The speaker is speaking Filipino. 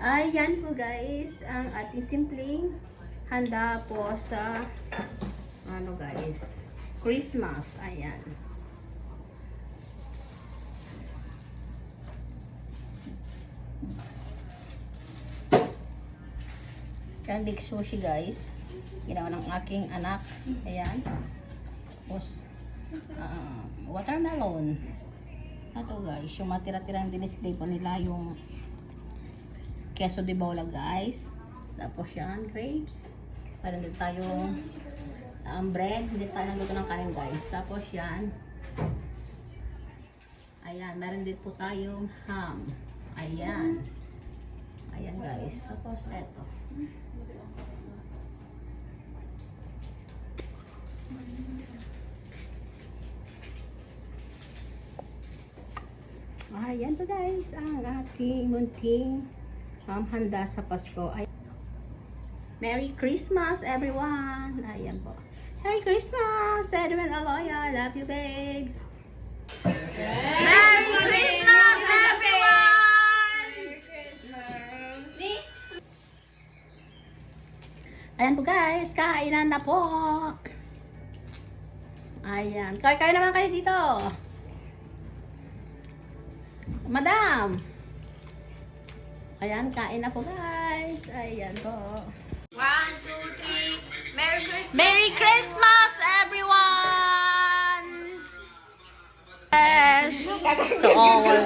Ayan po guys, ang ating simpleng handa po sa guys, Christmas. Ayan. Yan, big sushi guys. Ginawa ng aking anak. Ayan. Tapos, watermelon. Ito guys, yung matira-tirang dinisplay po nila yung queso de bola guys. Tapos yan, grapes. Meron din tayong bread. Hindi tayo nagluto ng kanin guys. Tapos yan. Ayan, meron din po tayong ham. Ayan. Ayan guys. Tapos eto. Ayan po guys, ang ating munting handa sa Pasko. Merry Christmas everyone! Ayan po. Merry Christmas! Edwin Aloya, love you babes! Merry Christmas, everyone! Merry Christmas! Ayan po guys, kainan na po! Ayan, kain naman kayo dito! Madam! Ayan, kain na po guys! Ayan po! 1, 2, 3. Merry Christmas! Merry Christmas everyone! Yes! To all!